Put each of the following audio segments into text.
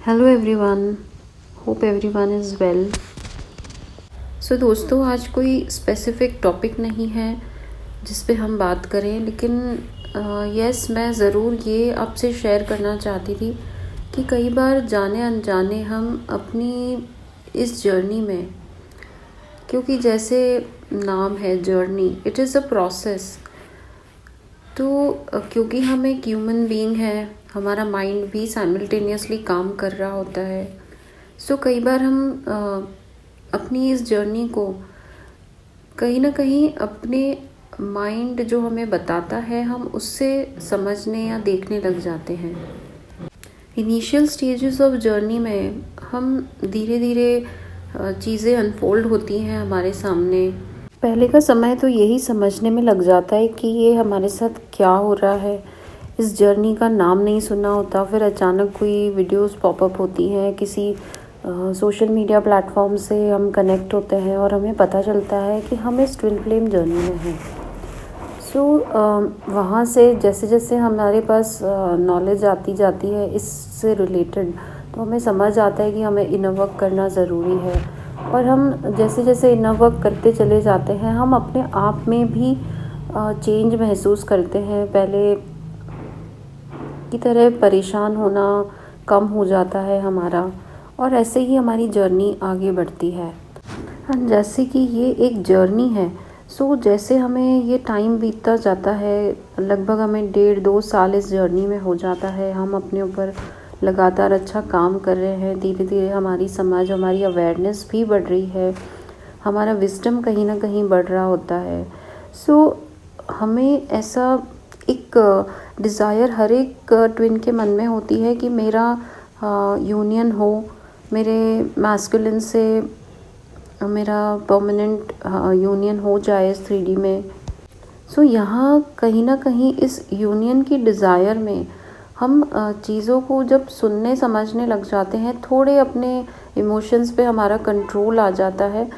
Hello everyone, hope everyone is well. So दोस्तों, आज कोई स्पेसिफिक टॉपिक नहीं है जिस पे हम बात करें, लेकिन यस मैं ज़रूर ये आपसे शेयर करना चाहती थी कि कई बार जाने अनजाने हम अपनी इस जर्नी में, क्योंकि जैसे नाम है journey, it is a process. तो क्योंकि हम एक ह्यूमन बीइंग है, हमारा माइंड भी साइमल्टेनियसली काम कर रहा होता है। सो कई बार हम अपनी इस जर्नी को कहीं ना कहीं अपने माइंड जो हमें बताता है, हम उससे समझने या देखने लग जाते हैं। इनिशियल स्टेजेस ऑफ जर्नी में हम धीरे धीरे चीज़ें अनफोल्ड होती हैं हमारे सामने। पहले का समय तो यही समझने में लग जाता है कि ये हमारे साथ क्या हो रहा है। इस जर्नी का नाम नहीं सुना होता, फिर अचानक कोई वीडियोस पॉपअप होती हैं, किसी सोशल मीडिया प्लेटफॉर्म से हम कनेक्ट होते हैं और हमें पता चलता है कि हम इस ट्विन फ्लेम जर्नी में हैं। सो वहाँ से जैसे जैसे हमारे पास नॉलेज आती जाती है इससे रिलेटेड, तो हमें समझ आता है कि हमें इनर वर्क करना ज़रूरी है। और हम जैसे जैसे इनर वर्क करते चले जाते हैं, हम अपने आप में भी चेंज महसूस करते हैं। पहले की तरह परेशान होना कम हो जाता है हमारा, और ऐसे ही हमारी जर्नी आगे बढ़ती है। जैसे कि ये एक जर्नी है, सो जैसे हमें ये टाइम बीतता जाता है, लगभग हमें 1.5-2 साल इस जर्नी में हो जाता है। हम अपने ऊपर लगातार अच्छा काम कर रहे हैं, धीरे धीरे हमारी समझ, हमारी अवेयरनेस भी बढ़ रही है, हमारा विजडम कहीं ना कहीं बढ़ रहा होता है। सो हमें ऐसा एक डिज़ायर हर एक ट्विन के मन में होती है कि मेरा यूनियन हो, मेरे मैस्कुलिन से मेरा परमानेंट यूनियन हो जाए इस 3D में। सो यहाँ कहीं ना कहीं इस यूनियन की डिज़ायर में हम चीज़ों को जब सुनने समझने लग जाते हैं, थोड़े अपने इमोशंस पे हमारा कंट्रोल आ जाता है,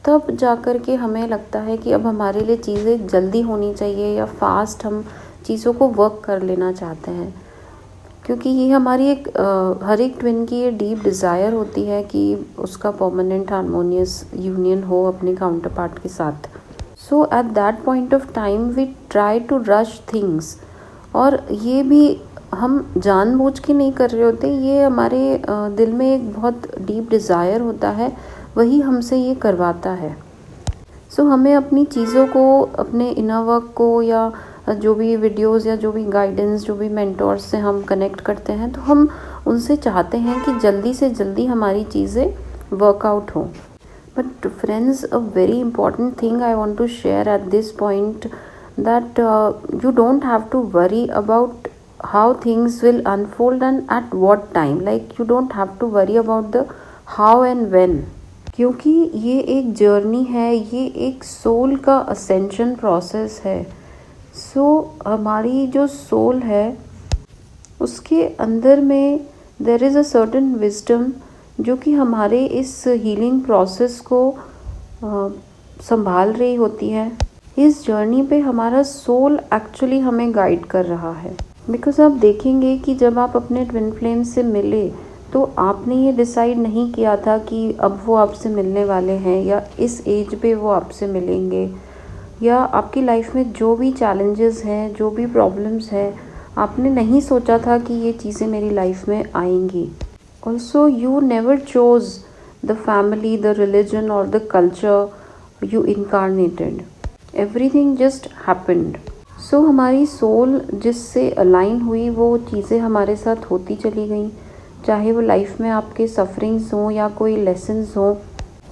तब जाकर के हमें लगता है कि अब हमारे लिए चीज़ें जल्दी होनी चाहिए या फास्ट हम चीज़ों को वर्क कर लेना चाहते हैं। क्योंकि ये हमारी हर एक ट्विन की ये डीप डिज़ायर होती है कि उसका परमानेंट हार्मोनियस यूनियन हो अपने काउंटर पार्ट के साथ। So at that point of time we try to rush things, और ये भी हम जानबूझ के नहीं कर रहे होते, ये हमारे दिल में एक बहुत डीप डिज़ायर होता है, वही हमसे ये करवाता है। सो हमें अपनी चीज़ों को, अपने इनर वर्क को, या जो भी वीडियोस या जो भी गाइडेंस, जो भी मेंटोर्स से हम कनेक्ट करते हैं, तो हम उनसे चाहते हैं कि जल्दी से जल्दी हमारी चीज़ें वर्कआउट हो। But friends, a very important thing I want to share at this point, that you don't have to worry about how things will unfold and at what time. Like you don't have to worry about the how and when, क्योंकि ये एक journey है, ये एक soul का ascension process है। सो हमारी जो सोल है उसके अंदर में there is a certain wisdom जो कि हमारे इस हीलिंग प्रोसेस को संभाल रही होती है। इस जर्नी पे हमारा सोल एक्चुअली हमें गाइड कर रहा है। बिकॉज आप देखेंगे कि जब आप अपने ट्विन फ्लेम से मिले, तो आपने ये डिसाइड नहीं किया था कि अब वो आपसे मिलने वाले हैं, या इस एज पे वो आपसे मिलेंगे, या आपकी लाइफ में जो भी चैलेंजेस हैं, जो भी प्रॉब्लम्स हैं, आपने नहीं सोचा था कि ये चीज़ें मेरी लाइफ में आएंगी। Also you never chose the family, the religion और the culture you incarnated. Everything just happened. So हमारी सोल जिससे अलाइन हुई, वो चीज़ें हमारे साथ होती चली गई, चाहे वो लाइफ में आपके सफरिंग्स हों या कोई लेसन्स हों।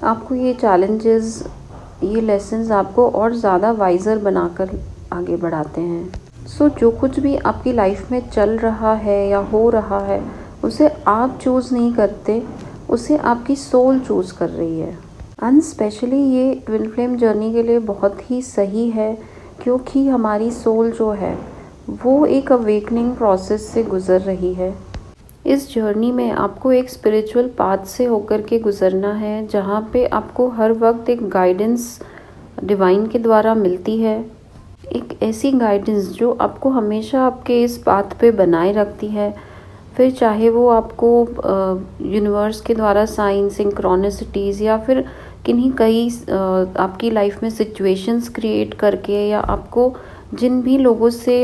आपको ये चैलेंजेस, ये लेसन्स आपको और ज़्यादा वाइज़र बनाकर आगे बढ़ाते हैं। सो जो कुछ भी आपकी लाइफ में चल रहा है या हो रहा है, उसे आप चूज़ नहीं करते, उसे आपकी सोल चूज़ कर रही है। एंड स्पेशली ये ट्विन फ्लेम जर्नी के लिए बहुत ही सही है, क्योंकि हमारी सोल जो है वो एक अवेकनिंग प्रोसेस से गुज़र रही है। इस जर्नी में आपको एक स्पिरिचुअल पाथ से होकर के गुज़रना है, जहाँ पे आपको हर वक्त एक गाइडेंस डिवाइन के द्वारा मिलती है, एक ऐसी गाइडेंस जो आपको हमेशा आपके इस पाथ पे बनाए रखती है। फिर चाहे वो आपको यूनिवर्स के द्वारा साइन सिंक्रोनिसिटीज़ या फिर किन्हीं कई आपकी लाइफ में सिचुएशंस क्रिएट करके, या आपको जिन भी लोगों से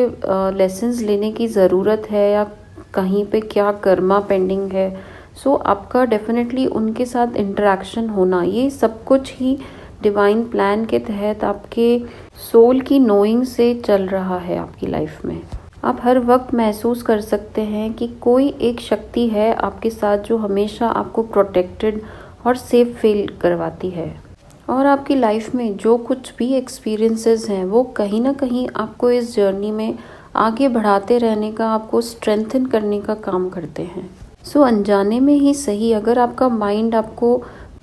लेसन्स लेने की ज़रूरत है या कहीं पे क्या कर्मा पेंडिंग है, सो आपका डेफिनेटली उनके साथ इंटरेक्शन होना, ये सब कुछ ही डिवाइन प्लान के तहत आपके सोल की नोइंग से चल रहा है आपकी लाइफ में। आप हर वक्त महसूस कर सकते हैं कि कोई एक शक्ति है आपके साथ जो हमेशा आपको प्रोटेक्टेड और सेफ फील करवाती है। और आपकी लाइफ में जो कुछ भी एक्सपीरियंसेस हैं वो कहीं ना कहीं आपको इस जर्नी में आगे बढ़ाते रहने का, आपको स्ट्रेंथन करने का काम करते हैं। सो अनजाने में ही सही, अगर आपका माइंड आपको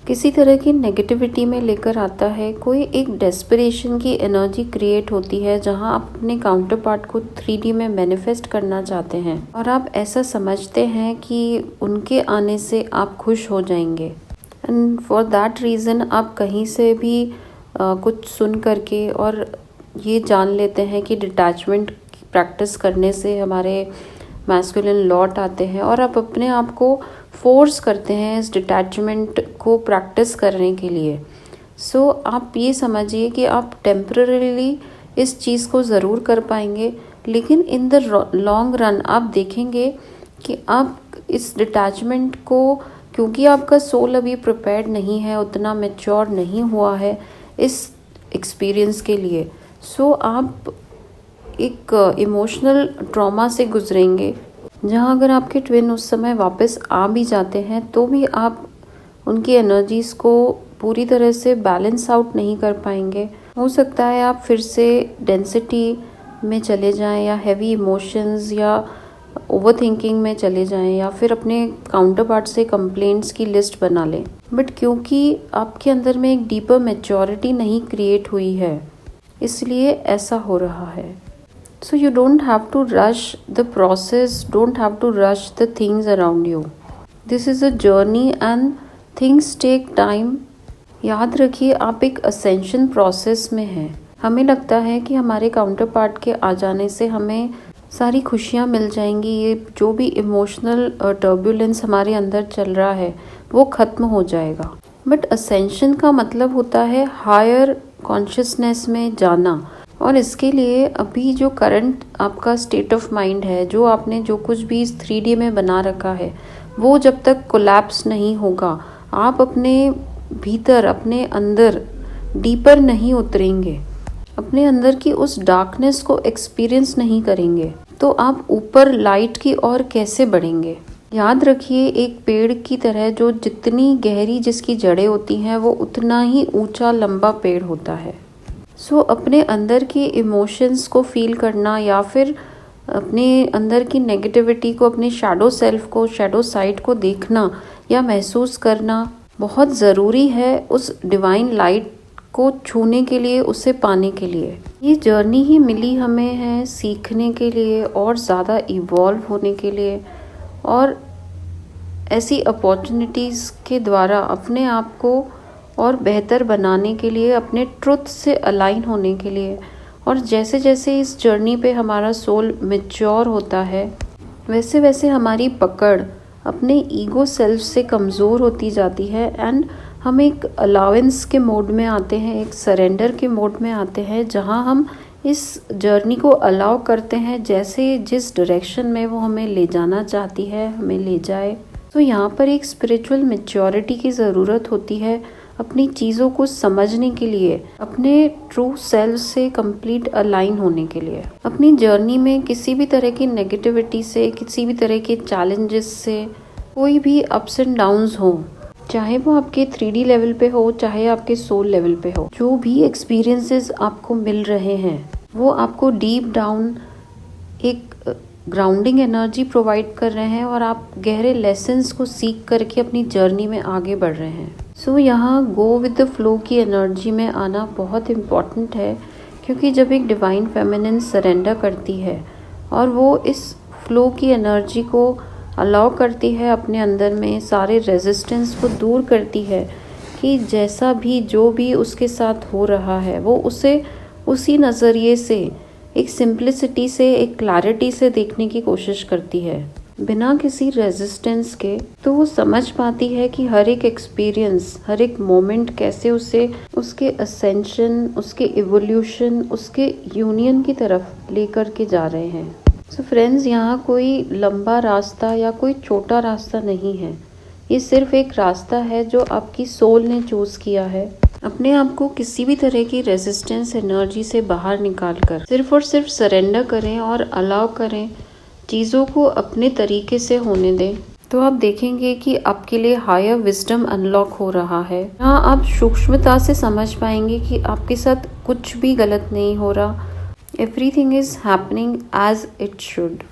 किसी तरह की नेगेटिविटी में लेकर आता है, कोई एक डेस्परेशन की एनर्जी क्रिएट होती है जहां आप अपने काउंटर पार्ट को 3D में मैनिफेस्ट करना चाहते हैं और आप ऐसा समझते हैं कि उनके आने से आप खुश हो जाएंगे, एंड फॉर दैट रीज़न आप कहीं से भी कुछ सुन करके और ये जान लेते हैं कि डिटैचमेंट प्रैक्टिस करने से हमारे मैस्कुलिन लौट आते हैं, और आप अपने आप को फोर्स करते हैं इस डिटैचमेंट को प्रैक्टिस करने के लिए। सो आप ये समझिए कि आप टेम्पररीली इस चीज़ को ज़रूर कर पाएंगे, लेकिन इन द लॉन्ग रन आप देखेंगे कि आप इस डिटैचमेंट को, क्योंकि आपका सोल अभी प्रिपेयर्ड नहीं है, उतना मैच्योर नहीं हुआ है इस एक्सपीरियंस के लिए, सो आप एक इमोशनल ट्रॉमा से गुजरेंगे, जहां अगर आपके ट्विन उस समय वापस आ भी जाते हैं तो भी आप उनकी एनर्जीज़ को पूरी तरह से बैलेंस आउट नहीं कर पाएंगे। हो सकता है आप फिर से डेंसिटी में चले जाएं, या हैवी इमोशंस या ओवर थिंकिंग में चले जाएं, या फिर अपने काउंटर पार्ट से कंप्लेंट्स की लिस्ट बना लें। बट क्योंकि आपके अंदर में एक डीपर मैच्योरिटी नहीं क्रिएट हुई है, इसलिए ऐसा हो रहा है। So you don't have to rush the process, don't have to rush the things around you. This is a journey and things take time. याद रखिए आप एक ascension process में हैं। हमें लगता है कि हमारे काउंटर पार्ट के आ जाने से हमें सारी खुशियाँ मिल जाएंगी, ये जो भी इमोशनल टर्बुलेंस हमारे अंदर चल रहा है वो ख़त्म हो जाएगा। बट ascension का मतलब होता है हायर कॉन्शियसनेस में जाना, और इसके लिए अभी जो करंट आपका स्टेट ऑफ माइंड है, जो आपने जो कुछ भी इस 3D में बना रखा है, वो जब तक कोलैप्स नहीं होगा, आप अपने भीतर, अपने अंदर डीपर नहीं उतरेंगे, अपने अंदर की उस डार्कनेस को एक्सपीरियंस नहीं करेंगे, तो आप ऊपर लाइट की ओर कैसे बढ़ेंगे। याद रखिए एक पेड़ की तरह जो जितनी गहरी जिसकी जड़ें होती हैं वो उतना ही ऊंचा लंबा पेड़ होता है। सो अपने अंदर की इमोशंस को फील करना, या फिर अपने अंदर की नेगेटिविटी को, अपने शैडो सेल्फ को, शैडो साइड को देखना या महसूस करना बहुत ज़रूरी है उस डिवाइन लाइट को छूने के लिए, उसे पाने के लिए। ये जर्नी ही मिली हमें है सीखने के लिए और ज़्यादा इवॉल्व होने के लिए, और ऐसी अपॉर्चुनिटीज़ के द्वारा अपने आप को और बेहतर बनाने के लिए, अपने ट्रुथ से अलाइन होने के लिए। और जैसे जैसे इस जर्नी पे हमारा सोल मैच्योर होता है, वैसे वैसे हमारी पकड़ अपने ईगो सेल्फ से कमज़ोर होती जाती है, एंड हम एक अलावेंस के मोड में आते हैं, एक सरेंडर के मोड में आते हैं, जहां हम इस जर्नी को अलाउ करते हैं, जैसे जिस डायरेक्शन में वो हमें ले जाना चाहती है हमें ले जाए। तो यहाँ पर एक स्पिरिचुअल मैच्योरिटी की ज़रूरत होती है अपनी चीज़ों को समझने के लिए, अपने ट्रू सेल्फ से कंप्लीट अलाइन होने के लिए। अपनी जर्नी में किसी भी तरह की नेगेटिविटी से, किसी भी तरह के चैलेंजेस से, कोई भी अप्स एंड डाउन्स हो, चाहे वो आपके 3D लेवल पे हो, चाहे आपके सोल लेवल पे हो, जो भी एक्सपीरियंसेस आपको मिल रहे हैं वो आपको डीप डाउन एक ग्राउंडिंग एनर्जी प्रोवाइड कर रहे हैं, और आप गहरे लेसन्स को सीख करके अपनी जर्नी में आगे बढ़ रहे हैं। सो यहाँ गो विद द फ्लो की एनर्जी में आना बहुत इम्पॉर्टेंट है, क्योंकि जब एक डिवाइन फेमिनिन सरेंडर करती है और वो इस फ्लो की एनर्जी को अलाउ करती है, अपने अंदर में सारे रेजिस्टेंस को दूर करती है, कि जैसा भी जो भी उसके साथ हो रहा है वो उसे उसी नज़रिए से, एक सिंप्लिसिटी से, एक क्लैरिटी से देखने की कोशिश करती है। बिना किसी रेजिस्टेंस के, तो वो समझ पाती है कि हर एक एक्सपीरियंस, हर एक मोमेंट कैसे उसे उसके असेंशन, उसके इवोल्यूशन, उसके यूनियन की तरफ लेकर के जा रहे हैं। सो फ्रेंड्स, यहाँ कोई लंबा रास्ता या कोई छोटा रास्ता नहीं है। ये सिर्फ एक रास्ता है जो आपकी सोल ने चूज किया है। अपने आप को किसी भी तरह की रेजिस्टेंस एनर्जी से बाहर निकाल कर सिर्फ और सिर्फ सरेंडर करें और अलाउ करें, चीज़ों को अपने तरीके से होने दें, तो आप देखेंगे कि आपके लिए हायर विजडम अनलॉक हो रहा है। यहाँ आप सूक्ष्मता से समझ पाएंगे कि आपके साथ कुछ भी गलत नहीं हो रहा। Everything is happening as it should.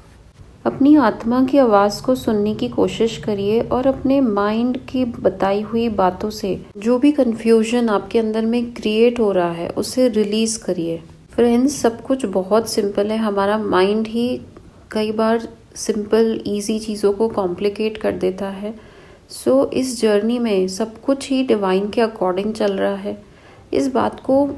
अपनी आत्मा की आवाज़ को सुनने की कोशिश करिए और अपने माइंड की बताई हुई बातों से जो भी कंफ्यूजन आपके अंदर में क्रिएट हो रहा है उसे रिलीज करिए। फ्रेंड्स, सब कुछ बहुत सिंपल है। हमारा माइंड ही कई बार सिंपल इजी चीज़ों को कॉम्प्लिकेट कर देता है। सो इस जर्नी में सब कुछ ही डिवाइन के अकॉर्डिंग चल रहा है। इस बात को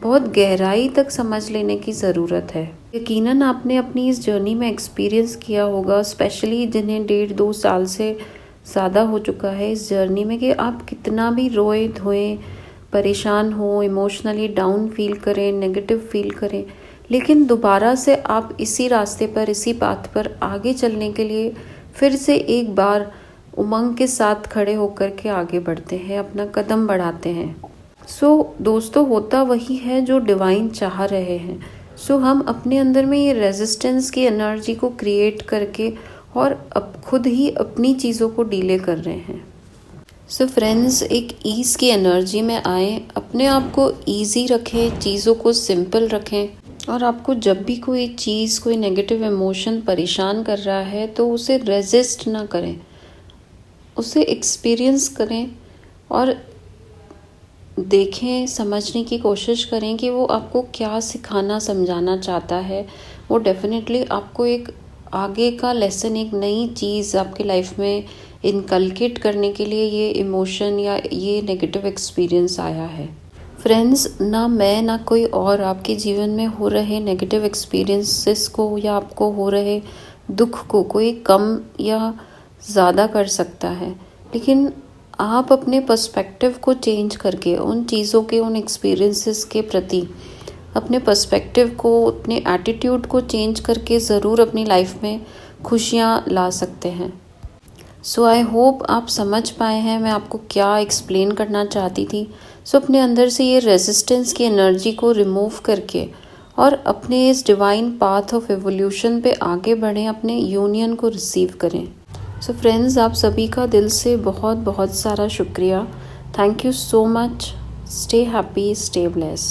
बहुत गहराई तक समझ लेने की ज़रूरत है। यकीनन आपने अपनी इस जर्नी में एक्सपीरियंस किया होगा, स्पेशली जिन्हें 1.5-2 साल से ज़्यादा हो चुका है इस जर्नी में, कि आप कितना भी रोए धोएं, परेशान हो, इमोशनली डाउन फील करें, नेगेटिव फील करें, लेकिन दोबारा से आप इसी रास्ते पर, इसी पाथ पर आगे चलने के लिए फिर से एक बार उमंग के साथ खड़े होकर के आगे बढ़ते हैं, अपना कदम बढ़ाते हैं। सो दोस्तों, होता वही है जो डिवाइन चाह रहे हैं। सो हम अपने अंदर में ये रेजिस्टेंस की एनर्जी को क्रिएट करके और अब खुद ही अपनी चीज़ों को डीले कर रहे हैं। सो फ्रेंड्स, एक ईज़ की एनर्जी में आए, अपने आप को ईजी रखें, चीज़ों को सिंपल रखें, और आपको जब भी कोई चीज़, कोई नेगेटिव इमोशन परेशान कर रहा है तो उसे रेजिस्ट ना करें, उसे एक्सपीरियंस करें और देखें, समझने की कोशिश करें कि वो आपको क्या सिखाना, समझाना चाहता है। वो डेफिनेटली आपको एक आगे का लेसन, एक नई चीज़ आपकी लाइफ में इनकलकेट करने के लिए ये इमोशन या ये नेगेटिव एक्सपीरियंस आया है। फ्रेंड्स, ना मैं ना कोई और आपके जीवन में हो रहे नेगेटिव एक्सपीरियंसेस को या आपको हो रहे दुख को कोई कम या ज़्यादा कर सकता है, लेकिन आप अपने पर्सपेक्टिव को चेंज करके उन चीज़ों के, उन एक्सपीरियंसेस के प्रति अपने पर्सपेक्टिव को, अपने एटीट्यूड को चेंज करके ज़रूर अपनी लाइफ में खुशियाँ ला सकते हैं। सो आई होप आप समझ पाए हैं मैं आपको क्या एक्सप्लेन करना चाहती थी। सो अपने अंदर से ये रेजिस्टेंस की एनर्जी को रिमूव करके और अपने इस डिवाइन पाथ ऑफ एवोल्यूशन पे आगे बढ़ें, अपने यूनियन को रिसीव करें। सो फ्रेंड्स, आप सभी का दिल से बहुत बहुत सारा शुक्रिया। Thank you so much. Stay happy, stay blessed.